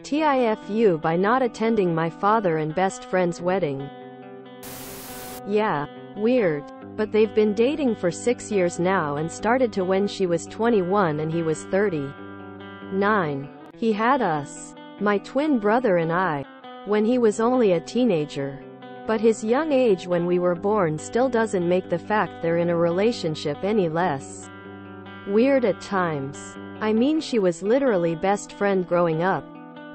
TIFU by not attending my father and best friend's wedding. Yeah, weird. But they've been dating for 6 years now and started to when she was 21 and he was 39. He had us, my twin brother and I, when he was only a teenager. But his young age when we were born still doesn't make the fact they're in a relationship any less weird at times. I mean, she was literally best friend growing up.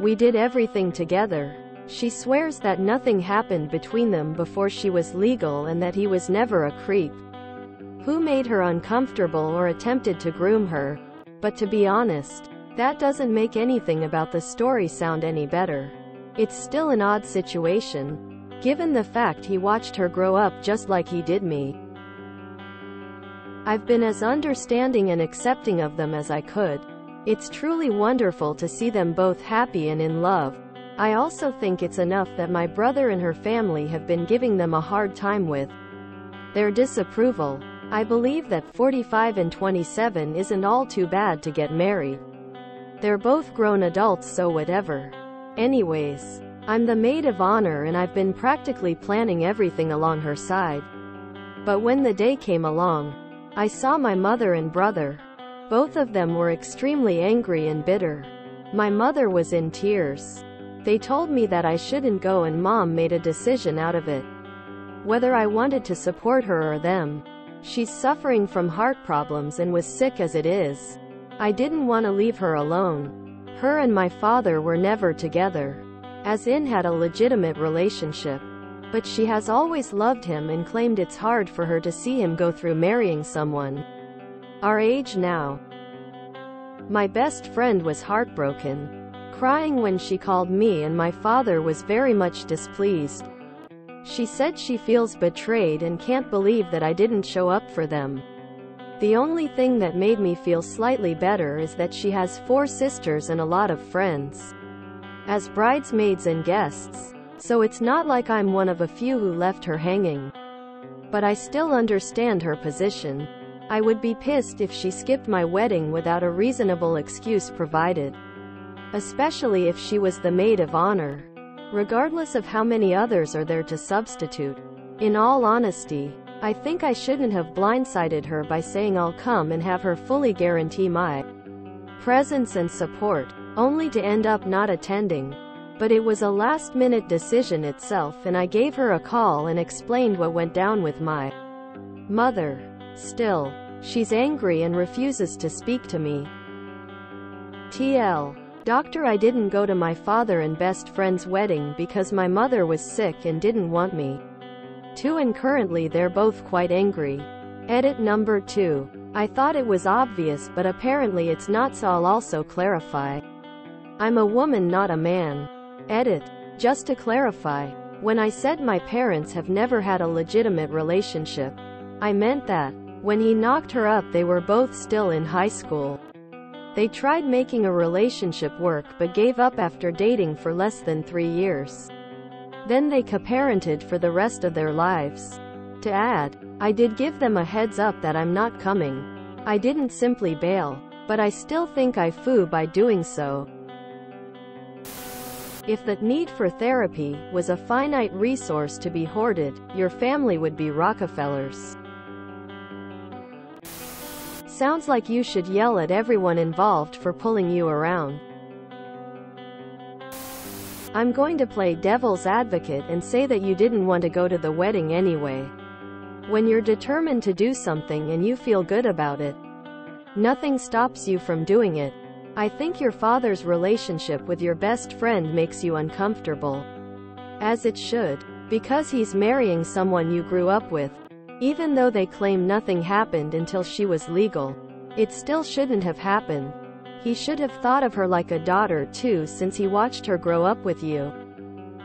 We did everything together. She swears that nothing happened between them before she was legal and that he was never a creep who made her uncomfortable or attempted to groom her. But to be honest, that doesn't make anything about the story sound any better. It's still an odd situation, given the fact he watched her grow up just like he did me. I've been as understanding and accepting of them as I could. It's truly wonderful to see them both happy and in love. I also think it's enough that my brother and her family have been giving them a hard time with their disapproval. I believe that 45 and 27 isn't all too bad to get married. They're both grown adults, so whatever. Anyways, I'm the maid of honor and I've been practically planning everything along her side. But when the day came along, I saw my mother and brother. Both of them were extremely angry and bitter. My mother was in tears. They told me that I shouldn't go and Mom made a decision out of it. Whether I wanted to support her or them. She's suffering from heart problems and was sick as it is. I didn't want to leave her alone. Her and my father were never together, as in had a legitimate relationship. But she has always loved him and claimed it's hard for her to see him go through marrying someone our age now. My best friend was heartbroken, crying when she called me, and my father was very much displeased. She said she feels betrayed and can't believe that I didn't show up for them. The only thing that made me feel slightly better is that she has 4 sisters and a lot of friends as bridesmaids and guests. So it's not like I'm one of a few who left her hanging. But I still understand her position. I would be pissed if she skipped my wedding without a reasonable excuse provided. Especially if she was the maid of honor. Regardless of how many others are there to substitute. In all honesty, I think I shouldn't have blindsided her by saying I'll come and have her fully guarantee my presence and support, only to end up not attending. But it was a last-minute decision itself, and I gave her a call and explained what went down with my mother. Still, she's angry and refuses to speak to me. TL. Doctor, I didn't go to my father and best friend's wedding because my mother was sick and didn't want me to, and currently they're both quite angry. Edit number 2. I thought it was obvious, but apparently it's not, so I'll also clarify. I'm a woman, not a man. Edit. Just to clarify, when I said my parents have never had a legitimate relationship, I meant that when he knocked her up they were both still in high school. They tried making a relationship work but gave up after dating for less than 3 years. Then they co-parented for the rest of their lives. To add, I did give them a heads up that I'm not coming. I didn't simply bail, but I still think I flew by doing so. If the need for therapy was a finite resource to be hoarded, your family would be Rockefellers. Sounds like you should yell at everyone involved for pulling you around. I'm going to play devil's advocate and say that you didn't want to go to the wedding anyway. When you're determined to do something and you feel good about it, nothing stops you from doing it. I think your father's relationship with your best friend makes you uncomfortable. As it should. Because he's marrying someone you grew up with. Even though they claim nothing happened until she was legal, it still shouldn't have happened. He should have thought of her like a daughter too, since he watched her grow up with you.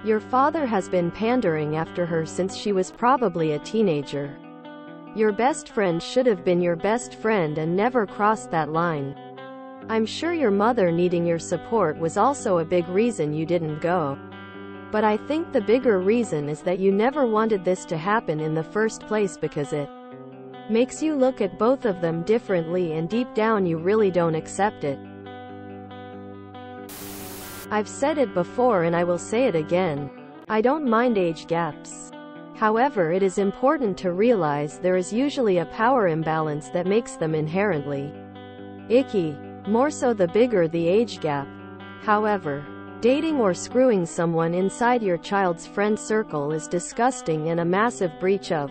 Your father has been pandering after her since she was probably a teenager. Your best friend should have been your best friend and never crossed that line. I'm sure your mother needing your support was also a big reason you didn't go. But I think the bigger reason is that you never wanted this to happen in the first place, because it makes you look at both of them differently and deep down you really don't accept it. I've said it before and I will say it again. I don't mind age gaps. However, it is important to realize there is usually a power imbalance that makes them inherently icky, more so the bigger the age gap. However, dating or screwing someone inside your child's friend circle is disgusting and a massive breach of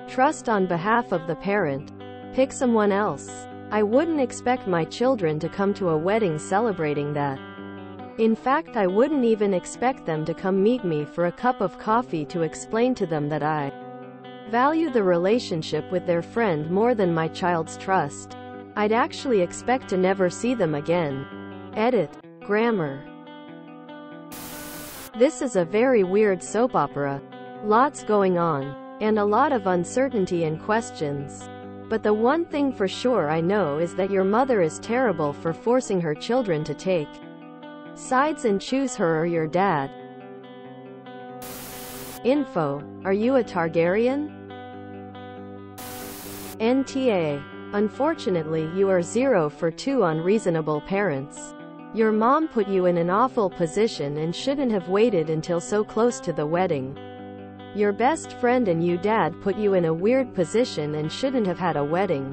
trust on behalf of the parent. Pick someone else. I wouldn't expect my children to come to a wedding celebrating that. In fact, I wouldn't even expect them to come meet me for a cup of coffee to explain to them that I value the relationship with their friend more than my child's trust. I'd actually expect to never see them again. Edit. Grammar. This is a very weird soap opera. Lots going on, and a lot of uncertainty and questions. But the one thing for sure I know is that your mother is terrible for forcing her children to take sides and choose her or your dad. Info. Are you a Targaryen? NTA. Unfortunately, you are 0 for 2 on reasonable parents. Your mom put you in an awful position and shouldn't have waited until so close to the wedding. Your best friend and you dad put you in a weird position and shouldn't have had a wedding.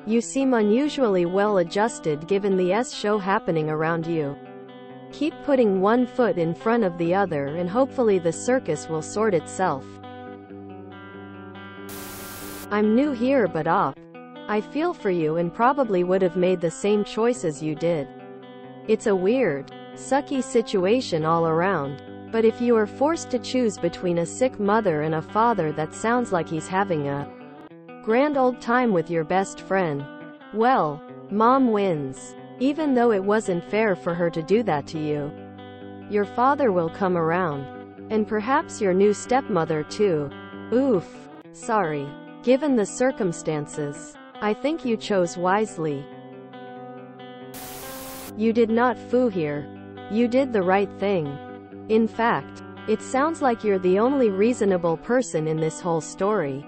You seem unusually well adjusted given the show happening around you. Keep putting one foot in front of the other and hopefully the circus will sort itself. I'm new here but I feel for you and probably would have made the same choices you did. It's a weird, sucky situation all around. But if you are forced to choose between a sick mother and a father that sounds like he's having a grand old time with your best friend, well, mom wins. Even though it wasn't fair for her to do that to you. Your father will come around. And perhaps your new stepmother too. Oof. Sorry. Given the circumstances, I think you chose wisely. You did not foo here. You did the right thing. In fact, it sounds like you're the only reasonable person in this whole story.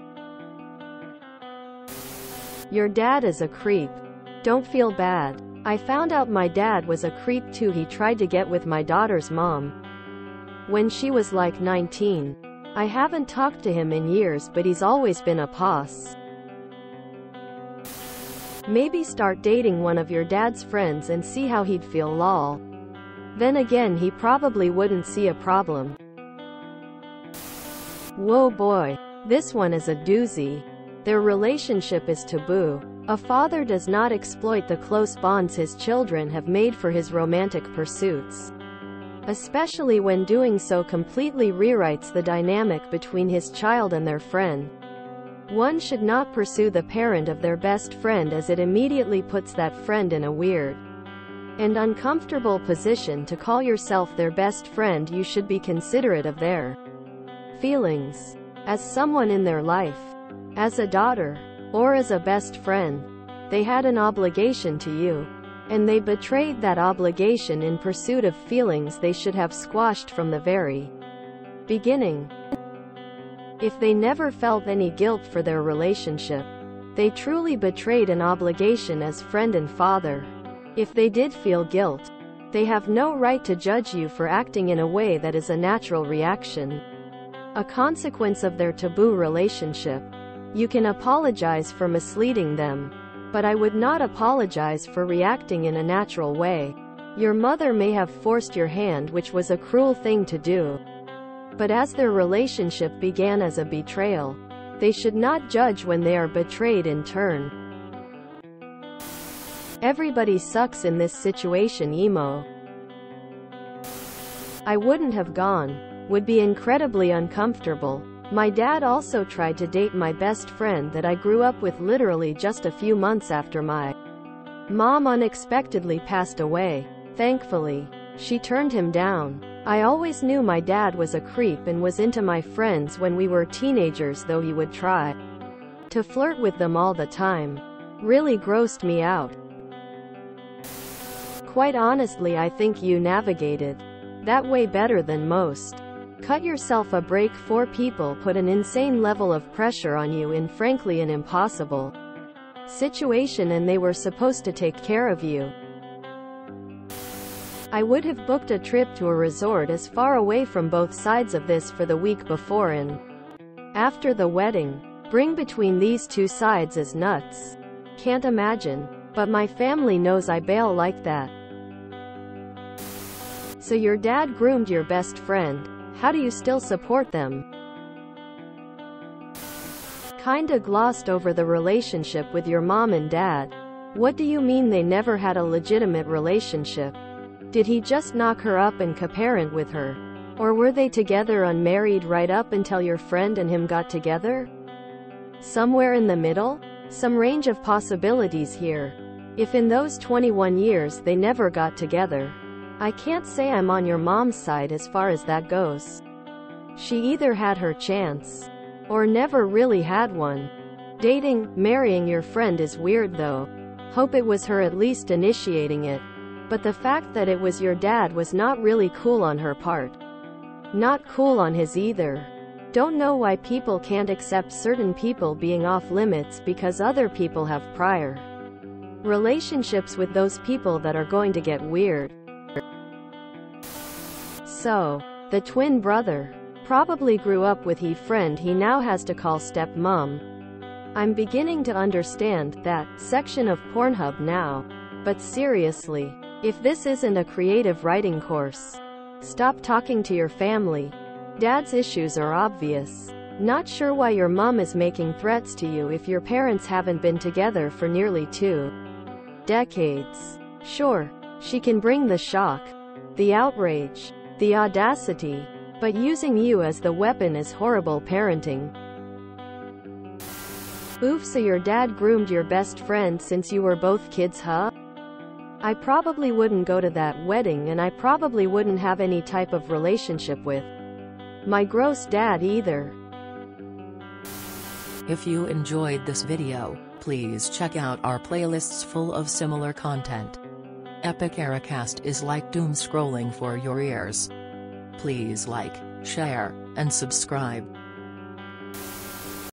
Your dad is a creep. Don't feel bad. I found out my dad was a creep too. He tried to get with my daughter's mom when she was like 19. I haven't talked to him in years, but he's always been a boss. Maybe start dating one of your dad's friends and see how he'd feel, lol. Then again, he probably wouldn't see a problem. Whoa boy. This one is a doozy. Their relationship is taboo. A father does not exploit the close bonds his children have made for his romantic pursuits. Especially when doing so completely rewrites the dynamic between his child and their friend. One should not pursue the parent of their best friend as it immediately puts that friend in a weird and uncomfortable position to call yourself their best friend. You should be considerate of their feelings. As someone in their life, as a daughter, or as a best friend, they had an obligation to you, and they betrayed that obligation in pursuit of feelings they should have squashed from the very beginning. If they never felt any guilt for their relationship, they truly betrayed an obligation as friend and father. If they did feel guilt, they have no right to judge you for acting in a way that is a natural reaction, a consequence of their taboo relationship. You can apologize for misleading them, but I would not apologize for reacting in a natural way. Your mother may have forced your hand, which was a cruel thing to do. But as their relationship began as a betrayal, they should not judge when they are betrayed in turn. Everybody sucks in this situation, emo. I wouldn't have gone. Would be incredibly uncomfortable. My dad also tried to date my best friend that I grew up with literally just a few months after my mom unexpectedly passed away. Thankfully, she turned him down. I always knew my dad was a creep and was into my friends when we were teenagers, though he would try to flirt with them all the time. Really grossed me out. Quite honestly, I think you navigated that way better than most. Cut yourself a break. 4 people put an insane level of pressure on you in frankly an impossible situation, and they were supposed to take care of you. I would have booked a trip to a resort as far away from both sides of this for the week before and after the wedding. Bring between these two sides is nuts. Can't imagine. But my family knows I bail like that. So your dad groomed your best friend. How do you still support them? Kinda glossed over the relationship with your mom and dad. What do you mean they never had a legitimate relationship? Did he just knock her up and co-parent with her? Or were they together unmarried right up until your friend and him got together? Somewhere in the middle? Some range of possibilities here. If in those 21 years they never got together, I can't say I'm on your mom's side as far as that goes. She either had her chance, or never really had one. Dating, marrying your friend is weird though. Hope it was her at least initiating it. But the fact that it was your dad was not really cool on her part. Not cool on his either. Don't know why people can't accept certain people being off limits because other people have prior relationships with those people that are going to get weird. So, the twin brother probably grew up with he friend he now has to call stepmom. I'm beginning to understand that section of Pornhub now. But seriously, if this isn't a creative writing course, stop talking to your family. Dad's issues are obvious. Not sure why your mom is making threats to you if your parents haven't been together for nearly 2 decades. Sure, she can bring the shock, the outrage, the audacity, but using you as the weapon is horrible parenting. Oof, so your dad groomed your best friend since you were both kids, huh? I probably wouldn't go to that wedding and I probably wouldn't have any type of relationship with my gross dad either. If you enjoyed this video, please check out our playlists full of similar content. Epic Ericast is like doom scrolling for your ears. Please like, share, and subscribe.